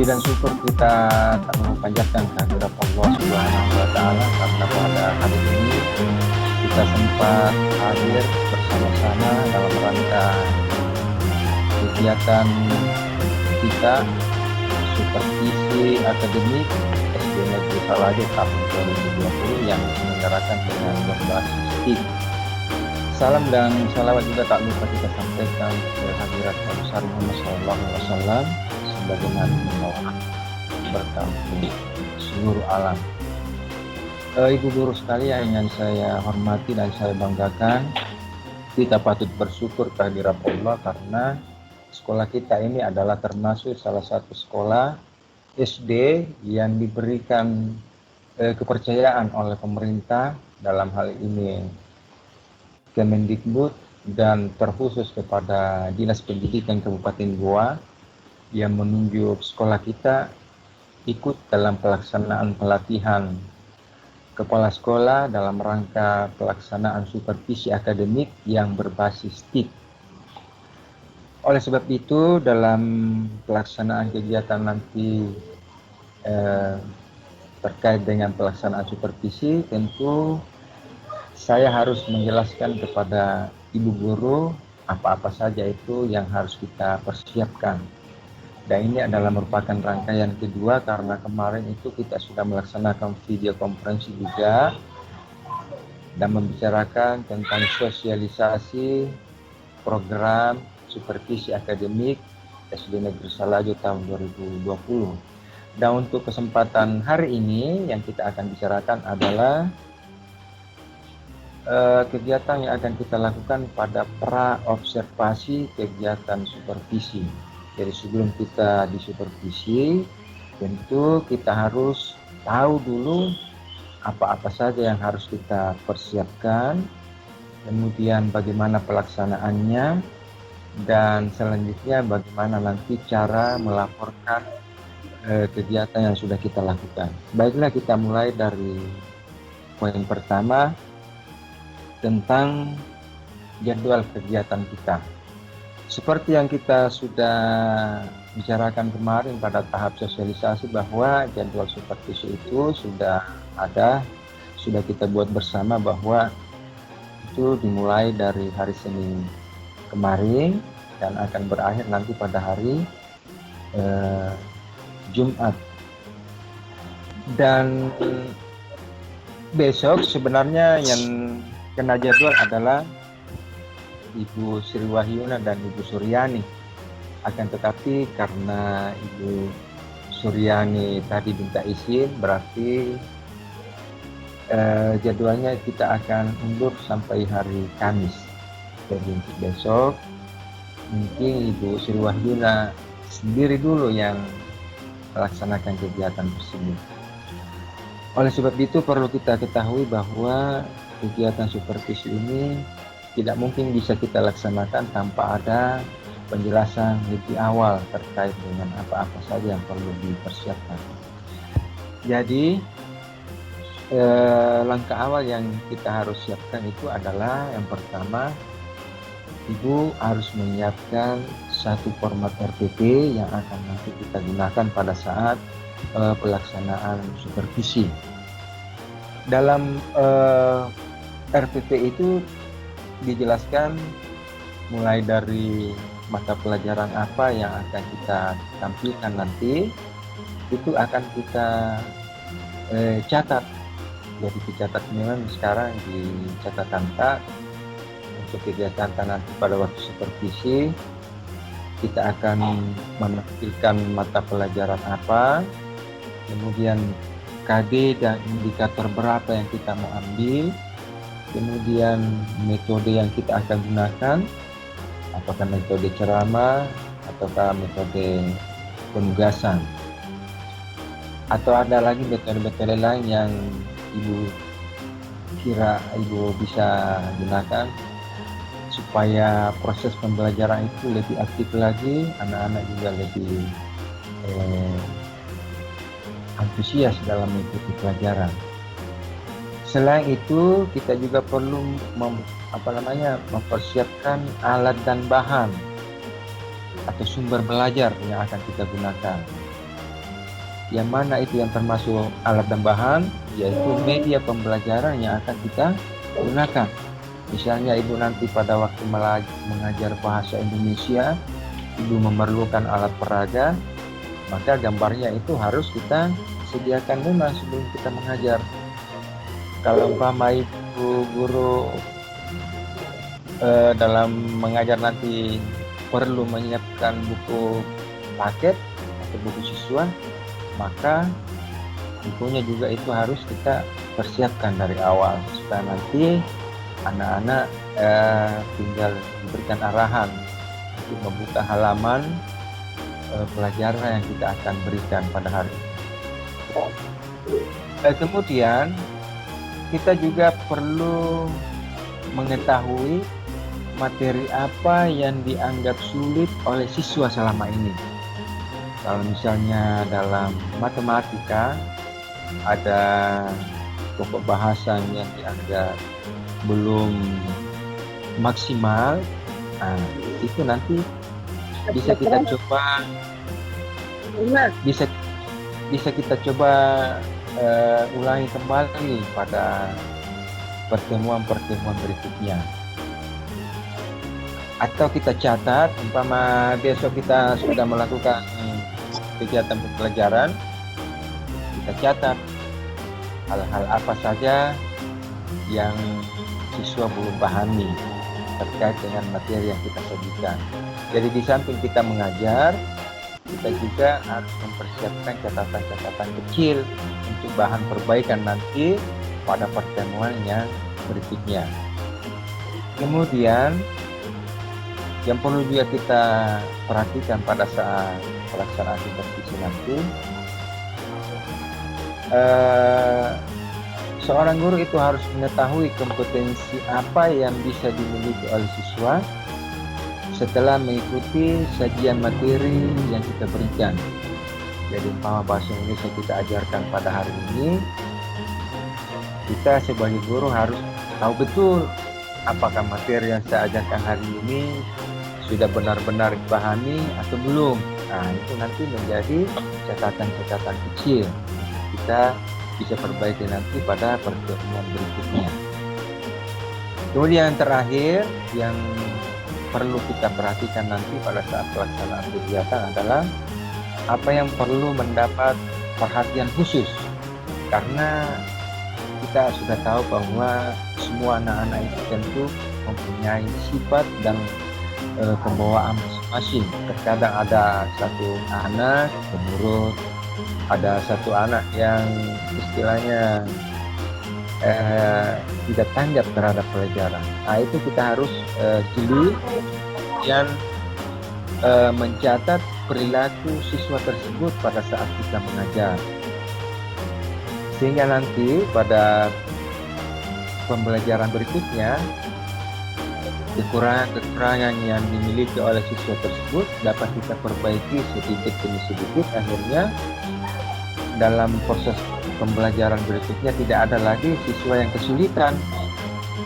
dan syukur kita tak mau panjatkan kehadirat Allah Subhanahu wa Ta'ala karena pada hari ini kita sempat hadir bersama-sama dalam rangka kegiatan kita supervisi akademik SD Negeri Salajo tahun 2020 yang diselenggarakan dengan berbasis TIK. Salam dan salawat juga tak lupa kita sampaikan ke hadirat Rasulullah Muhammad SAW sebagaimana membawa berkah untuk seluruh alam. Ibu guru sekalian yang saya hormati dan saya banggakan, kita patut bersyukur kehadirat Allah karena sekolah kita ini adalah termasuk salah satu sekolah SD yang diberikan kepercayaan oleh pemerintah, dalam hal ini Kemendikbud, dan terkhusus kepada Dinas Pendidikan Kabupaten Goa yang menunjuk sekolah kita ikut dalam pelaksanaan pelatihan kepala sekolah dalam rangka pelaksanaan supervisi akademik yang berbasis TIK. Oleh sebab itu, dalam pelaksanaan kegiatan nanti terkait dengan pelaksanaan supervisi, tentu saya harus menjelaskan kepada ibu guru apa-apa saja itu yang harus kita persiapkan. Dan ini adalah merupakan rangkaian kedua karena kemarin itu kita sudah melaksanakan video konferensi juga dan membicarakan tentang sosialisasi program supervisi akademik SD Negeri Salajo tahun 2020. Dan untuk kesempatan hari ini yang kita akan bicarakan adalah kegiatan yang akan kita lakukan pada pra-observasi kegiatan supervisi. Jadi sebelum kita disupervisi, tentu kita harus tahu dulu apa-apa saja yang harus kita persiapkan, kemudian bagaimana pelaksanaannya, dan selanjutnya bagaimana nanti cara melaporkan kegiatan yang sudah kita lakukan. Baiklah, kita mulai dari poin pertama tentang jadwal kegiatan kita. Seperti yang kita sudah bicarakan kemarin pada tahap sosialisasi bahwa jadwal supervisi itu sudah ada, sudah kita buat bersama bahwa itu dimulai dari hari Senin kemarin dan akan berakhir nanti pada hari Jumat. Dan besok sebenarnya yang kena jadwal adalah Ibu Sri Wahyuna dan Ibu Suryani. Akan tetapi karena Ibu Suryani tadi minta izin, berarti jadwalnya kita akan undur sampai hari Kamis. Jadi untuk besok mungkin Ibu Sri Wahyuna sendiri dulu yang melaksanakan kegiatan tersebut. Oleh sebab itu perlu kita ketahui bahwa kegiatan supervisi ini tidak mungkin bisa kita laksanakan tanpa ada penjelasan lebih awal terkait dengan apa-apa saja yang perlu dipersiapkan. Jadi langkah awal yang kita harus siapkan itu adalah yang pertama, Ibu harus menyiapkan satu format RPP yang akan nanti kita gunakan pada saat pelaksanaan supervisi. Dalam RPP itu dijelaskan mulai dari mata pelajaran apa yang akan kita tampilkan nanti, itu akan kita catat. Jadi dicatat memang sekarang di catatan tak untuk kegiatan nanti pada waktu supervisi kita akan menampilkan mata pelajaran apa, kemudian KD dan indikator berapa yang kita mau ambil, kemudian metode yang kita akan gunakan, apakah metode ceramah ataukah metode penugasan, atau ada lagi metode-metode lain yang Ibu kira Ibu bisa gunakan supaya proses pembelajaran itu lebih aktif lagi, anak-anak juga lebih antusias dalam mengikuti pelajaran. Selain itu, kita juga perlu mempersiapkan alat dan bahan atau sumber belajar yang akan kita gunakan. yang mana itu yang termasuk alat dan bahan, yaitu media pembelajaran yang akan kita gunakan. Misalnya Ibu nanti pada waktu mengajar bahasa Indonesia, Ibu memerlukan alat peraga, maka gambarnya itu harus kita sediakan dulu sebelum kita mengajar. Kalau umpama Ibu guru dalam mengajar nanti perlu menyiapkan buku paket atau buku siswa, maka bukunya juga itu harus kita persiapkan dari awal supaya nanti anak-anak tinggal diberikan arahan untuk membuka halaman pelajaran yang kita akan berikan pada hari ini. Kemudian kita juga perlu mengetahui materi apa yang dianggap sulit oleh siswa selama ini. Kalau misalnya dalam matematika ada pokok bahasan yang dianggap belum maksimal, itu nanti bisa kita coba ulangi kembali pada pertemuan-pertemuan berikutnya, atau kita catat. Umpama besok kita sudah melakukan kegiatan pembelajaran, kita catat hal-hal apa saja yang siswa belum pahami terkait dengan materi yang kita sajikan. Jadi di samping kita mengajar, kita juga harus mempersiapkan catatan-catatan kecil untuk bahan perbaikan nanti pada pertemuan yang berikutnya. Kemudian yang perlu juga kita perhatikan pada saat pelaksanaan supervisi nanti, seorang guru itu harus mengetahui kompetensi apa yang bisa dimiliki oleh siswa setelah mengikuti sajian materi yang kita berikan. Jadi umpama bahasa Indonesia kita ajarkan pada hari ini, kita sebagai guru harus tahu betul apakah materi yang saya ajarkan hari ini sudah benar-benar dipahami atau belum. Nah, itu nanti menjadi catatan-catatan kecil kita bisa perbaiki nanti pada pertemuan berikutnya. Kemudian yang terakhir yang perlu kita perhatikan nanti pada saat pelaksanaan kegiatan adalah apa yang perlu mendapat perhatian khusus, karena kita sudah tahu bahwa semua anak-anak itu tentu mempunyai sifat dan pembawaan masing-masing. Terkadang ada satu anak penurut, ada satu anak yang istilahnya tidak tanggap terhadap pelajaran. Nah, itu kita harus jeli dan mencatat perilaku siswa tersebut pada saat kita mengajar, sehingga nanti pada pembelajaran berikutnya kekurangan yang dimiliki oleh siswa tersebut dapat kita perbaiki sedikit demi sedikit. Akhirnya dalam proses pembelajaran berikutnya tidak ada lagi siswa yang kesulitan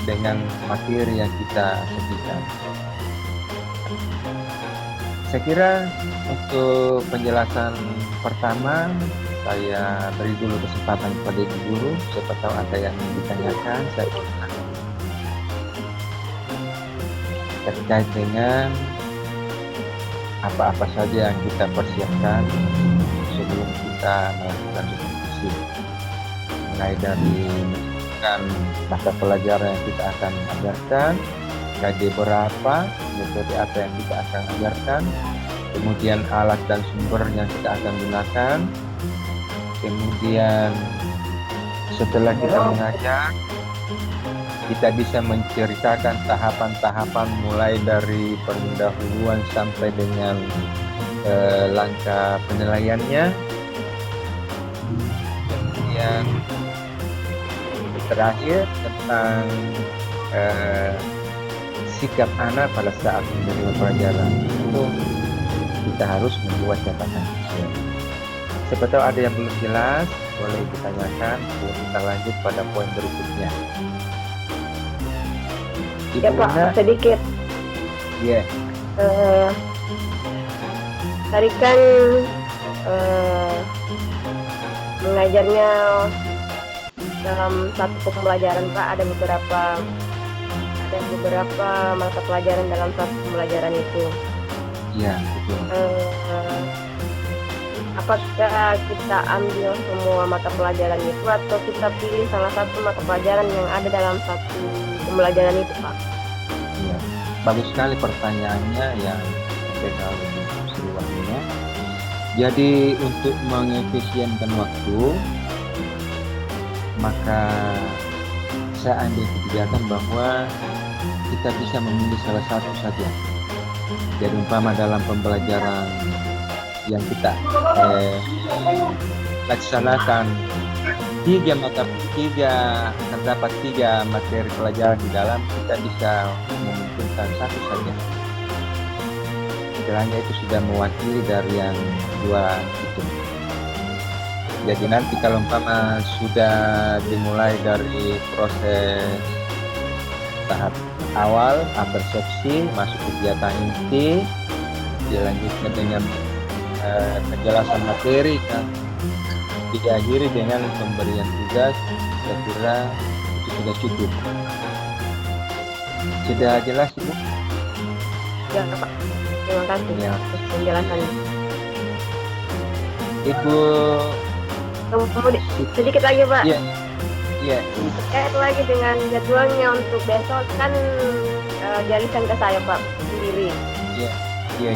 dengan materi yang kita sajikan. Saya kira untuk penjelasan pertama saya beri dulu kesempatan kepada Ibu Guru, siapa tahu ada yang ditanyakan saya terkait dengan apa-apa saja yang kita persiapkan sebelum kita melakukan supervisi, mulai dari menentukan mata pelajaran yang kita akan ajarkan, KD berapa, metode apa yang kita akan ajarkan, kemudian alat dan sumber yang kita akan gunakan, kemudian setelah kita mengajar kita bisa menceritakan tahapan-tahapan mulai dari pendahuluan sampai dengan langkah penilaiannya. Kemudian terakhir tentang sikap anak pada saat menerima pelajaran, itu kita harus membuat catatan kecil. Siapa tahu ada yang belum jelas, boleh ditanyakan sebelum kita lanjut pada poin berikutnya. Ya Pak, sedikit. Iya. Tadi kan mengajarnya dalam satu pembelajaran Pak, ada beberapa mata pelajaran dalam satu pembelajaran itu. Iya, betul. Apakah kita ambil semua mata pelajaran itu atau kita pilih salah satu mata pelajaran yang ada dalam satu pembelajaran itu Pak? Iya, bagus sekali pertanyaannya yang spesial untuk Sri Wahyunya. Jadi untuk mengefisienkan waktu, maka saya ambil kebijakan bahwa kita bisa memilih salah satu saja. Jadi umpama dalam pembelajaran yang kita laksanakan terdapat tiga materi pelajaran di dalam, kita bisa memungkinkan satu saja. Istilahnya itu sudah mewakili dari yang dua itu. Jadi nanti kalau umpama sudah dimulai dari proses tahap awal, persepsi, masuk kegiatan inti, dilanjutkan dengan penjelasan materi, kan diakhiri dengan pemberian tugas. Saya kira itu sudah cukup. Sudah jelas Ibu? Ya Pak, terima kasih Ya. atas penjelasannya. Ibu Kemudian sedikit lagi Pak, Iya. terkait lagi dengan jadwalnya untuk besok kan dialihkan ke saya Pak sendiri. Iya.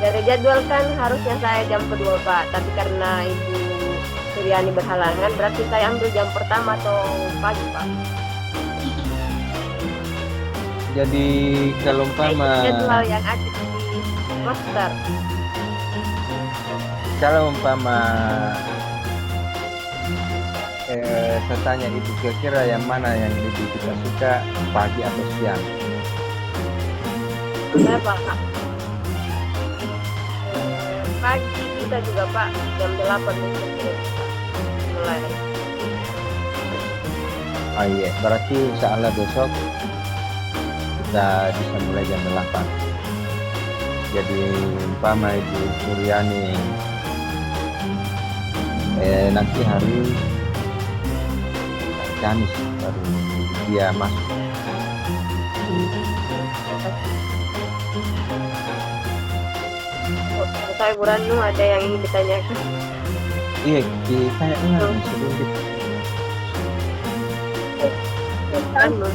Dari jadwal kan harusnya saya jam kedua Pak, tapi karena Ibu Suryani berhalangan, berarti saya ambil jam pertama atau pagi Pak. Jadi kalau umpama Jadwal yang ada di master. Kalau umpama saya tanya Ibu, kira-kira yang mana yang lebih kita suka, pagi atau siang? Saya Pak, pagi bisa juga Pak, jam 8 mungkin mulai. Iya, berarti insyaallah besok kita bisa mulai jam 8. Jadi umpama Ibu Suryani nanti hari Kamis baru dia masuk. Saya Bu Ranu ada yang ingin ditanyakan. Iya, ditanya sebelum kita. Ranu.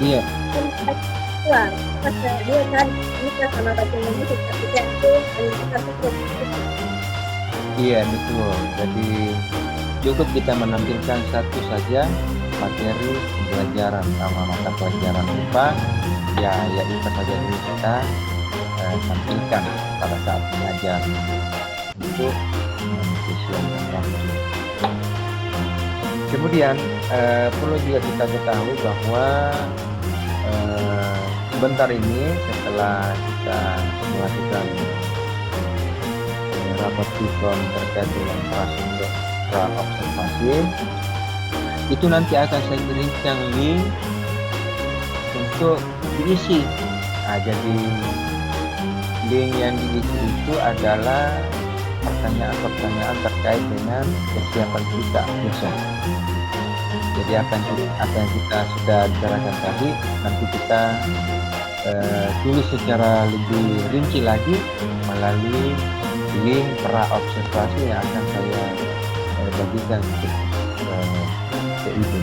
Iya. Iya, betul. Jadi cukup kita menampilkan satu saja materi pembelajaran sama mata pelajaran IPA, ya IPA saja dulu kita tampilkan pada saat mengajar untuk mengefisienkan waktu. Kemudian perlu juga kita ketahui bahwa sebentar ini setelah kita melakukan rapat pikon terkait dengan pra-observasi, itu nanti akan saya kirimkan link untuk diisi. Jadi link yang diisi itu adalah pertanyaan-pertanyaan terkait dengan kesiapan kita besok. Jadi apa yang kita sudah bicarakan tadi, nanti kita tulis secara lebih rinci lagi melalui link pra-observasi yang akan saya bagikan ke Ibu.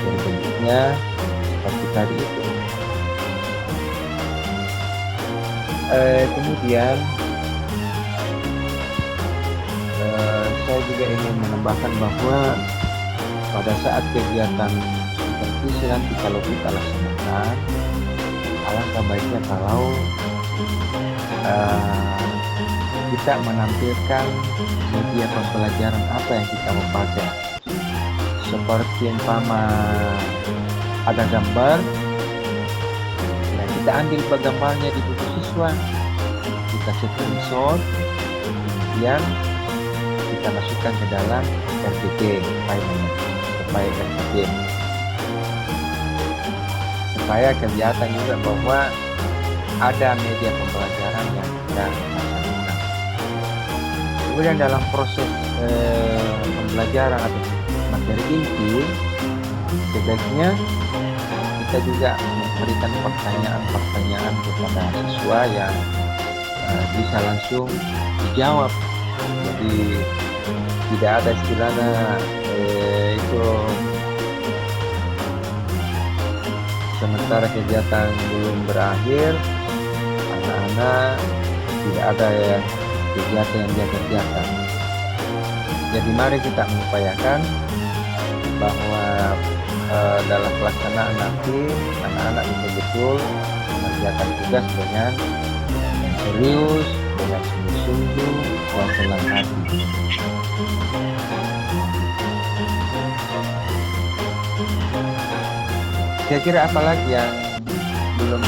Jadi bentuknya seperti tadi itu. Kemudian saya juga ingin menambahkan bahwa pada saat kegiatan supervisi nanti kalau kita laksanakan, alangkah baiknya kalau kita menampilkan media pembelajaran apa yang kita mau pakai. Seperti umpama ada gambar, nah kita ambil gambarnya di buku siswa, kita screenshot, kemudian kita masukkan ke dalam RTP, file RTP. supaya kelihatan juga bahwa ada media pembelajaran yang kita laksanakan. Kemudian dalam proses pembelajaran atau materi inti, sebaiknya kita juga memberikan pertanyaan-pertanyaan kepada siswa yang bisa langsung dijawab. Jadi tidak ada istilahnya itu sementara kegiatan belum berakhir, anak-anak tidak ada kegiatan yang dia kerjakan. Jadi mari kita mengupayakan bahwa dalam pelaksanaan nanti anak-anak betul-betul mengerjakan tugas dengan serius, dengan sungguh-sungguh, dan senang hati. Saya kira apalagi yang belum